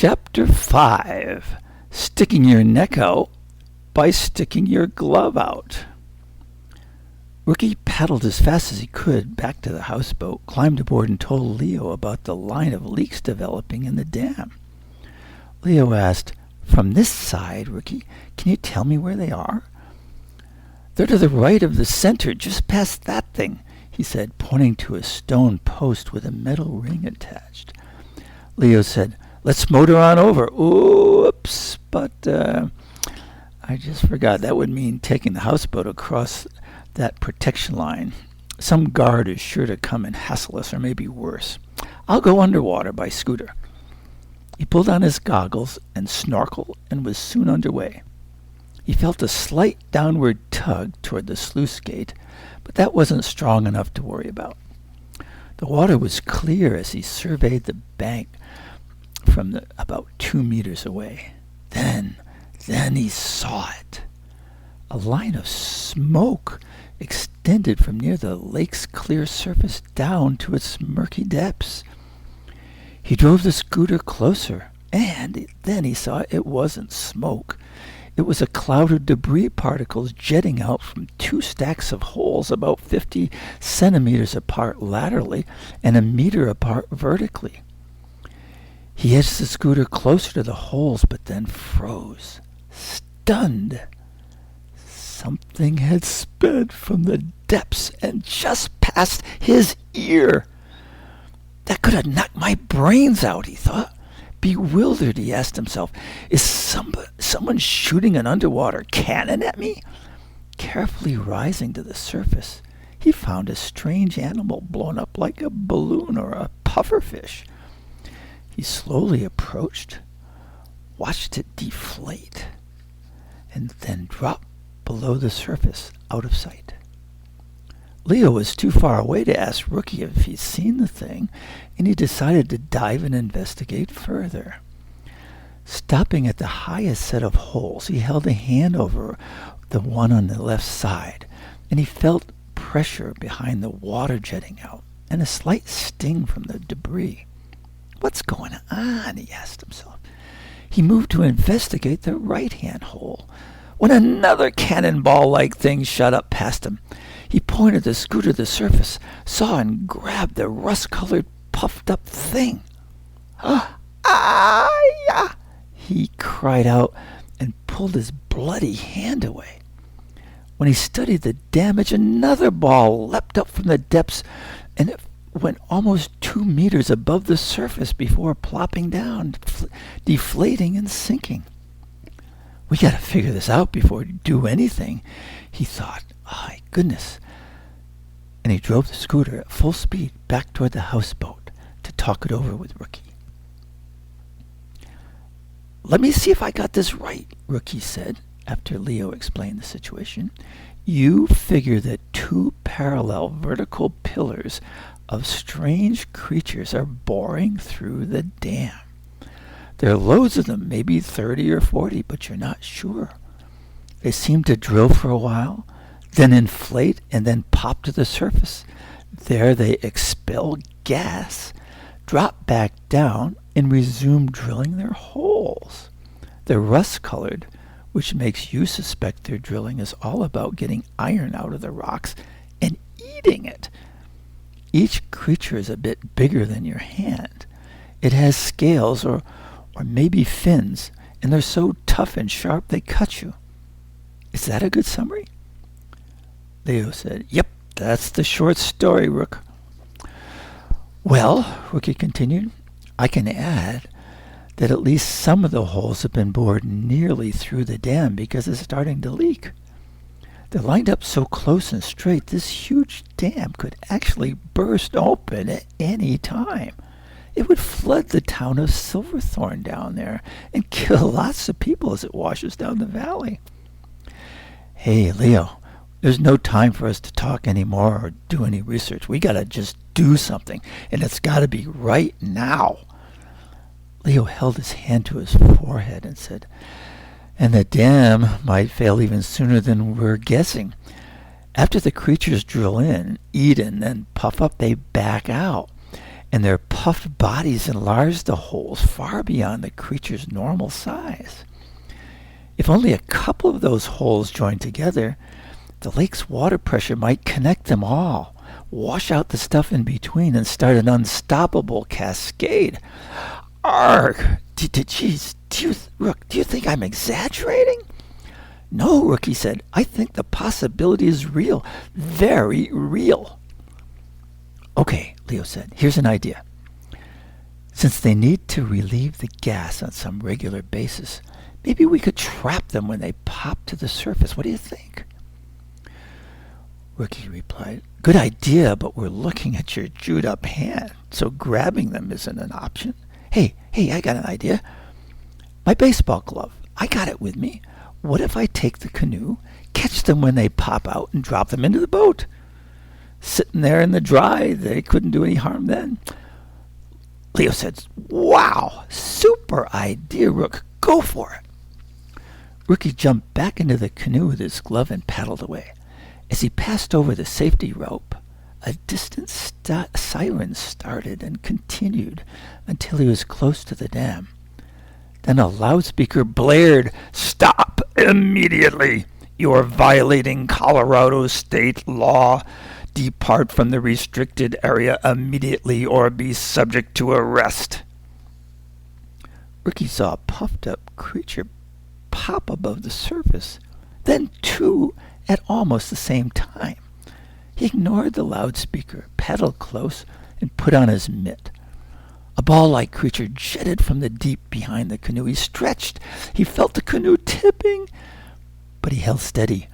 Chapter 5. Sticking your neck out by sticking your glove out. Rookie paddled as fast as he could back to the houseboat, climbed aboard, and told Leo about the line of leaks developing in the dam. Leo asked, "From this side, Rookie, can you tell me where they are?" "They're to the right of the center, just past that thing," he said, pointing to a stone post with a metal ring attached. Leo said, "Let's motor on over." "Oops, but I just forgot. That would mean taking the houseboat across that protection line. Some guard is sure to come and hassle us, or maybe worse. I'll go underwater by scooter." He pulled on his goggles and snorkel and was soon underway. He felt a slight downward tug toward the sluice gate, but that wasn't strong enough to worry about. The water was clear as he surveyed the bank from about 2 meters away. Then he saw it. A line of smoke extended from near the lake's clear surface down to its murky depths. He drove the scooter closer, and then he saw it wasn't smoke. It was a cloud of debris particles jetting out from 2 stacks of holes about 50 centimeters apart laterally and a meter apart vertically. He edged the scooter closer to the holes, but then froze, stunned. Something had sped from the depths and just past his ear. That could have knocked my brains out, he thought. Bewildered, he asked himself, is someone shooting an underwater cannon at me? Carefully rising to the surface, he found a strange animal blown up like a balloon or a pufferfish. He slowly approached, watched it deflate, and then drop below the surface out of sight. Leo was too far away to ask Rookie if he'd seen the thing, and he decided to dive and investigate further. Stopping at the highest set of holes, he held a hand over the one on the left side, and he felt pressure behind the water jetting out and a slight sting from the debris. "What's going on?" he asked himself. He moved to investigate the right-hand hole when another cannonball-like thing shot up past him. He pointed the scooter to the surface, saw and grabbed the rust-colored, puffed-up thing. "Ah!" he cried out and pulled his bloody hand away. When he studied the damage, another ball leapt up from the depths, and it went almost 2 meters above the surface before plopping down, deflating and sinking. "We got to figure this out before we do anything," he thought. "My goodness." And he drove the scooter at full speed back toward the houseboat to talk it over with Rookie. "Let me see if I got this right," Rookie said, after Leo explained the situation. "You figure that 2 parallel vertical pillars of strange creatures are boring through the dam. There are loads of them, maybe 30 or 40, but you're not sure. They seem to drill for a while, then inflate, and then pop to the surface. There they expel gas, drop back down, and resume drilling their holes. They're rust-colored, which makes you suspect their drilling is all about getting iron out of the rocks and eating it. Each creature is a bit bigger than your hand. It has scales or maybe fins, and they're so tough and sharp they cut you. Is that a good summary?" Leo said, "Yep, that's the short story, Rook." "Well," Rookie continued, "I can add that at least some of the holes have been bored nearly through the dam because it's starting to leak. They're lined up so close and straight, this huge dam could actually burst open at any time. It would flood the town of Silverthorne down there and kill lots of people as it washes down the valley." "Hey, Leo, there's no time for us to talk anymore or do any research. We gotta just do something, and it's gotta be right now." Leo held his hand to his forehead and said, "And the dam might fail even sooner than we're guessing. After the creatures drill in, eat, and then puff up, they back out. and their puffed bodies enlarged the holes far beyond the creature's normal size. If only a couple of those holes joined together, the lake's water pressure might connect them all, wash out the stuff in between, and start an unstoppable cascade. Arg! Geez, Rook, do you think I'm exaggerating? No, Rookie said. I think the possibility is real. Very real. Okay, Leo said. Here's an idea. Since they need to relieve the gas on some regular basis, maybe we could trap them when they pop to the surface. What do you think? Rookie replied, Good idea, but we're looking at your chewed up hand, so grabbing them isn't an option. Hey, I got an idea. My baseball glove. I got it with me. What if I take the canoe, catch them when they pop out, and drop them into the boat? Sitting there in the dry, they couldn't do any harm then. Leo said, Wow, super idea, Rook. Go for it. Rookie jumped back into the canoe with his glove and paddled away. As he passed over the safety rope, a distant siren started and continued until he was close to the dam. Then a loudspeaker blared, Stop immediately! You are violating Colorado state law. Depart from the restricted area immediately or be subject to arrest. Ricky saw a puffed-up creature pop above the surface, then two at almost the same time. He ignored the loudspeaker, paddled close, and put on his mitt. A ball-like creature jetted from the deep behind the canoe. He stretched. He felt the canoe tipping, but he held steady,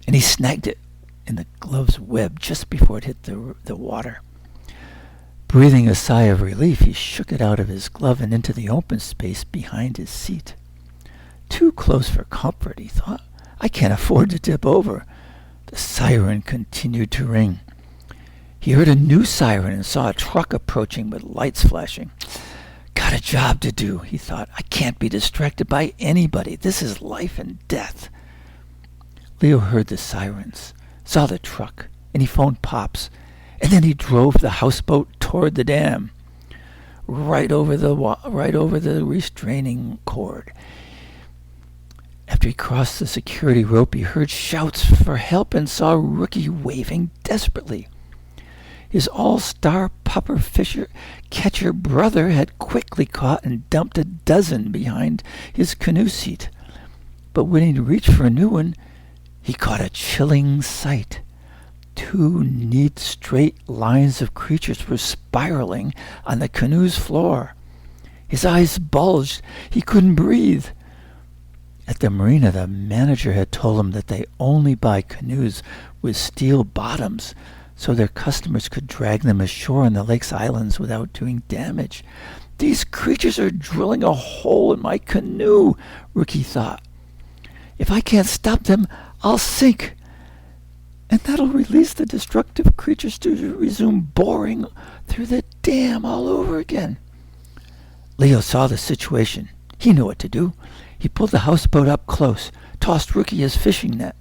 and he snagged it in the glove's web just before it hit the water. Breathing a sigh of relief, he shook it out of his glove and into the open space behind his seat. Too close for comfort, he thought. I can't afford to tip over. The siren continued to ring. He heard a new siren and saw a truck approaching with lights flashing. Got a job to do, he thought. I can't be distracted by anybody. This is life and death. Leo heard the sirens, saw the truck, and he phoned Pops. And then he drove the houseboat toward the dam, right over the restraining cord. After he crossed the security rope, he heard shouts for help and saw Rookie waving desperately. His all-star pupper fisher catcher brother had quickly caught and dumped a dozen behind his canoe seat. But when he reached for a new one, he caught a chilling sight. Two neat straight lines of creatures were spiraling on the canoe's floor. His eyes bulged. He couldn't breathe. At the marina, the manager had told him that they only buy canoes with steel bottoms so their customers could drag them ashore on the lake's islands without doing damage. These creatures are drilling a hole in my canoe, Rookie thought. If I can't stop them, I'll sink. And that'll release the destructive creatures to resume boring through the dam all over again. Leo saw the situation. He knew what to do. He pulled the houseboat up close, tossed Rookie his fishing net,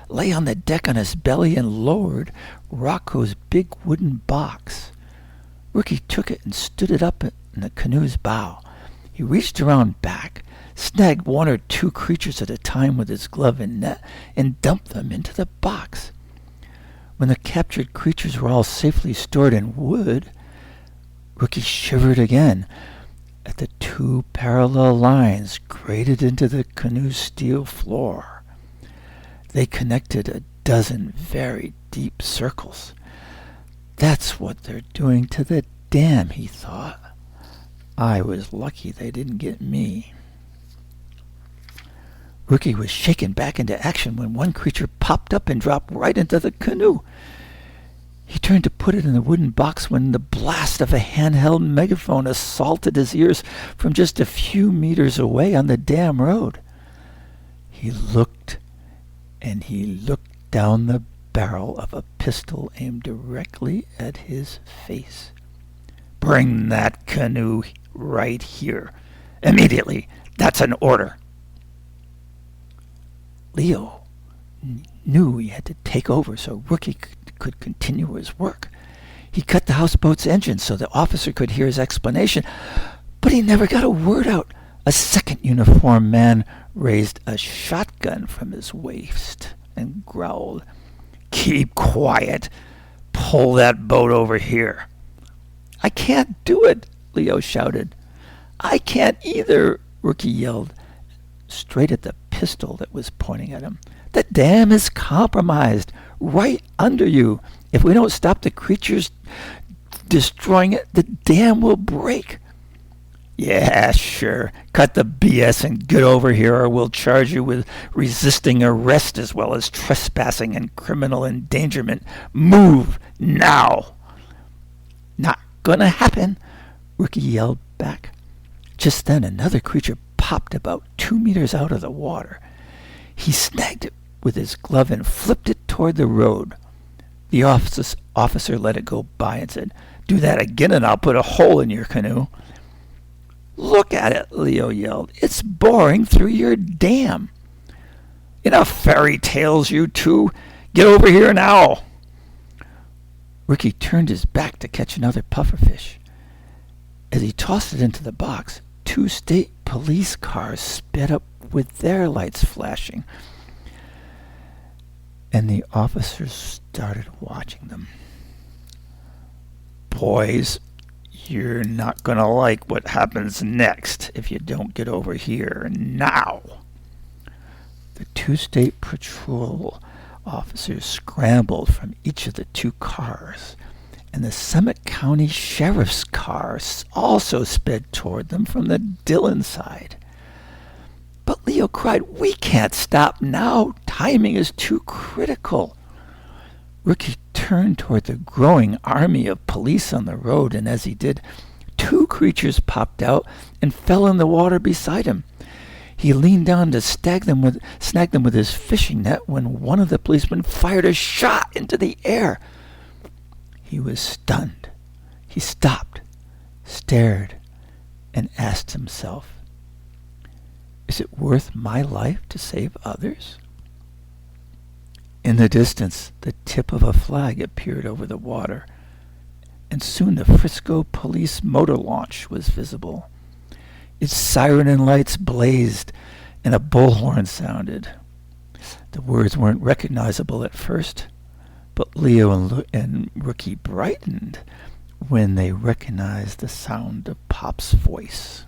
lay on the deck on his belly, and lowered Rocco's big wooden box. Rookie took it and stood it up in the canoe's bow. He reached around back, snagged one or two creatures at a time with his glove and net, and dumped them into the box. When the captured creatures were all safely stored in wood, Rookie shivered again at the two parallel lines grated into the canoe's steel floor. They connected a dozen very deep circles. That's what they're doing to the dam, he thought. I was lucky they didn't get me. Rookie was shaken back into action when one creature popped up and dropped right into the canoe. He turned to put it in the wooden box when the blast of a handheld megaphone assaulted his ears from just a few meters away on the dam road. He looked, and he looked down the barrel of a pistol aimed directly at his face. Bring that canoe right here. Immediately. That's an order. Leo knew he had to take over so Rookie could continue his work. He cut the houseboat's engine so the officer could hear his explanation, but he never got a word out. A second uniformed man raised a shotgun from his waist and growled, "Keep quiet. Pull that boat over here." "I can't do it," Leo shouted. "I can't either," Rookie yelled, straight at the pistol that was pointing at him. "The dam is compromised, right under you. If we don't stop the creatures destroying it, the dam will break." "Yeah, sure. Cut the BS and get over here, or we'll charge you with resisting arrest as well as trespassing and criminal endangerment. Move now." "Not gonna happen," Rookie yelled back. Just then another creature popped about 2 meters out of the water. He snagged it with his glove and flipped it toward the road. The officer let it go by and said, "Do that again and I'll put a hole in your canoe." "Look at it," Leo yelled. "It's boring through your dam." "Enough fairy tales, you two. Get over here now." Ricky turned his back to catch another pufferfish. As he tossed it into the box, 2 state police cars sped up with their lights flashing, and the officers started watching them. "Boys, you're not going to like what happens next if you don't get over here now." The 2 state patrol officers scrambled from each of the 2 cars, and the Summit County Sheriff's car also sped toward them from the Dillon side. But Leo cried, "We can't stop now. Timing is too critical." Rookie turned toward the growing army of police on the road, and as he did, 2 creatures popped out and fell in the water beside him. He leaned down to snag them with his fishing net when one of the policemen fired a shot into the air. He was stunned. He stopped, stared, and asked himself, "Is it worth my life to save others?" In the distance, the tip of a flag appeared over the water, and soon the Frisco police motor launch was visible. Its siren and lights blazed, and a bullhorn sounded. The words weren't recognizable at first, but Leo and Rookie brightened when they recognized the sound of Pop's voice.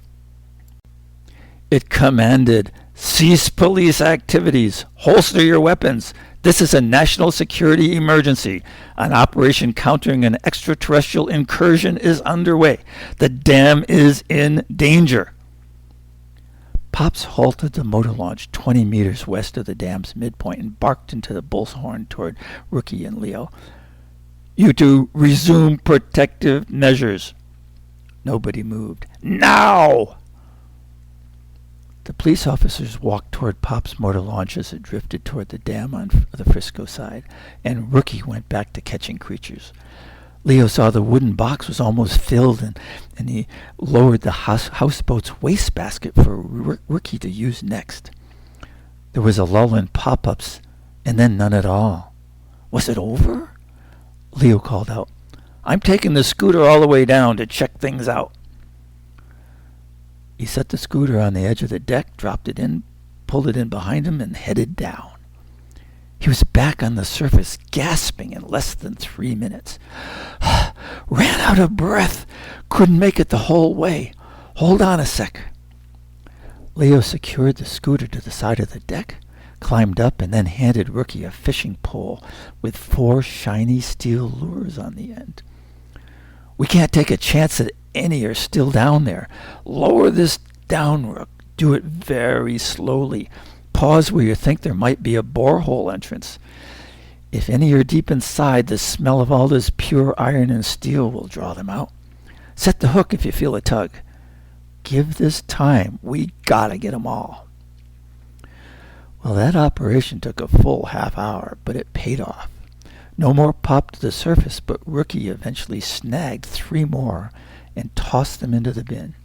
It commanded, "Cease police activities. Holster your weapons. This is a national security emergency. An operation countering an extraterrestrial incursion is underway. The dam is in danger." Pops halted the motor launch 20 meters west of the dam's midpoint and barked into the bullhorn toward Rookie and Leo. "You two resume protective measures." Nobody moved. "Now!" The police officers walked toward Pop's motor launch as it drifted toward the dam on the Frisco side, and Rookie went back to catching creatures. Leo saw the wooden box was almost filled, and he lowered the houseboat's wastebasket for Rookie to use next. There was a lull in pop-ups, and then none at all. Was it over? Leo called out, "I'm taking the scooter all the way down to check things out." He set the scooter on the edge of the deck, dropped it in, pulled it in behind him, and headed down. He was back on the surface, gasping in less than 3 minutes. "Ran out of breath. Couldn't make it the whole way. Hold on a sec." Leo secured the scooter to the side of the deck, climbed up, and then handed Rookie a fishing pole with 4 shiny steel lures on the end. "We can't take a chance that any are still down there. Lower this down, Rook. Do it very slowly. Pause where you think there might be a borehole entrance. If any are deep inside, the smell of all this pure iron and steel will draw them out. Set the hook if you feel a tug. Give this time. We gotta get 'em all." Well, that operation took a full half hour, but it paid off. No more popped to the surface, but Rookie eventually snagged 3 more and tossed them into the bin.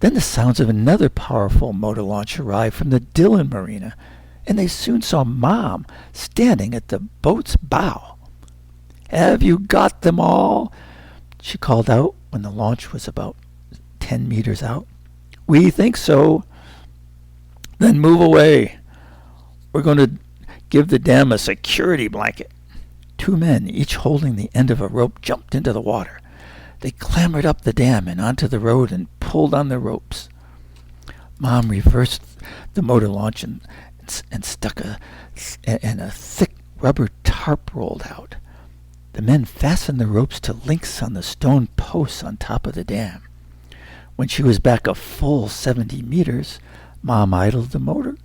Then the sounds of another powerful motor launch arrived from the Dillon Marina, and they soon saw Mom standing at the boat's bow. Have you got them all? She called out when the launch was about 10 meters out. We think so. Then move away. We're going to give the dam a security blanket. 2 men, each holding the end of a rope, jumped into the water. They clambered up the dam and onto the road and pulled on the ropes. Mom reversed the motor launch and stuck a thick rubber tarp rolled out. The men fastened the ropes to links on the stone posts on top of the dam. When she was back a full 70 meters, Mom idled the motor,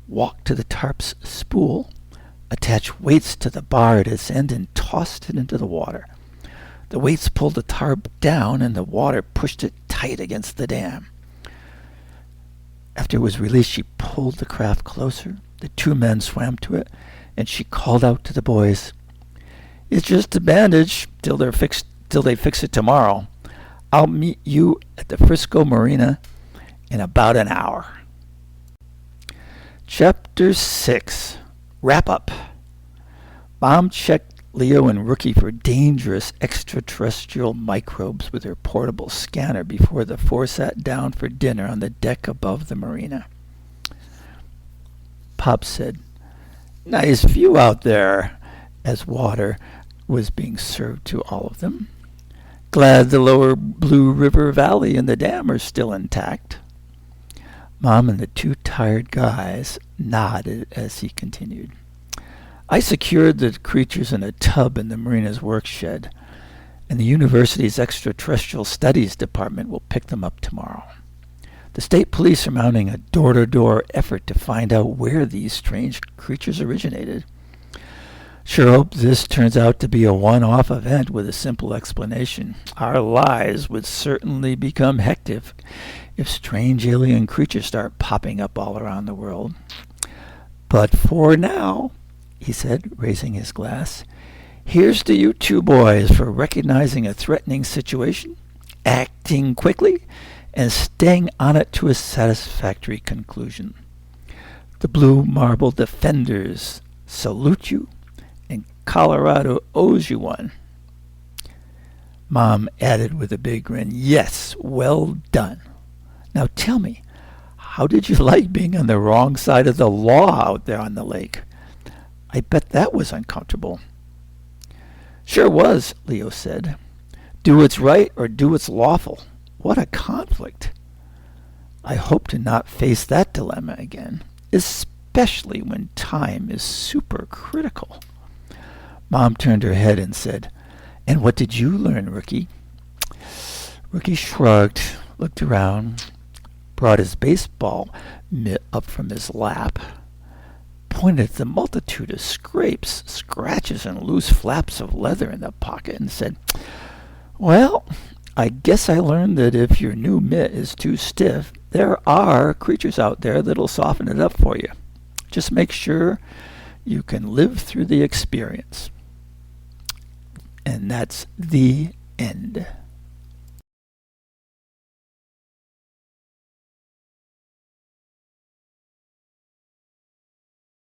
walked to the tarp's spool, attached weights to the bar at its end, and tossed it into the water. The weights pulled the tarp down, and the water pushed it tight against the dam. After it was released, she pulled the craft closer. The 2 men swam to it, and she called out to the boys, "It's just a bandage till they fix it tomorrow. I'll meet you at the Frisco Marina in about an hour." Chapter 6. Wrap Up. Mom checked Leo and Rookie for dangerous extraterrestrial microbes with her portable scanner before the 4 sat down for dinner on the deck above the marina. Pop said, "Nice view out there," as water was being served to all of them. "Glad the lower Blue River Valley and the dam are still intact." Mom and the 2 tired guys nodded as he continued. "I secured the creatures in a tub in the marina's work shed, and the university's extraterrestrial studies department will pick them up tomorrow. The state police are mounting a door-to-door effort to find out where these strange creatures originated. Sure hope this turns out to be a one-off event with a simple explanation. Our lives would certainly become hectic if strange alien creatures start popping up all around the world. But for now," he said, raising his glass, "here's to you 2 boys for recognizing a threatening situation, acting quickly, and staying on it to a satisfactory conclusion. The Blue Marble Defenders salute you, and Colorado owes you one." Mom added with a big grin, "Yes, well done. Now tell me, how did you like being on the wrong side of the law out there on the lake? I bet that was uncomfortable." "Sure was," Leo said. "Do what's right or do what's lawful. What a conflict. I hope to not face that dilemma again, especially when time is super critical." Mom turned her head and said, "And what did you learn, Rookie?" Rookie shrugged, looked around, brought his baseball mitt up from his lap, pointed at the multitude of scrapes, scratches, and loose flaps of leather in the pocket, and said, "Well, I guess I learned that if your new mitt is too stiff, there are creatures out there that'll soften it up for you. Just make sure you can live through the experience." And that's the end.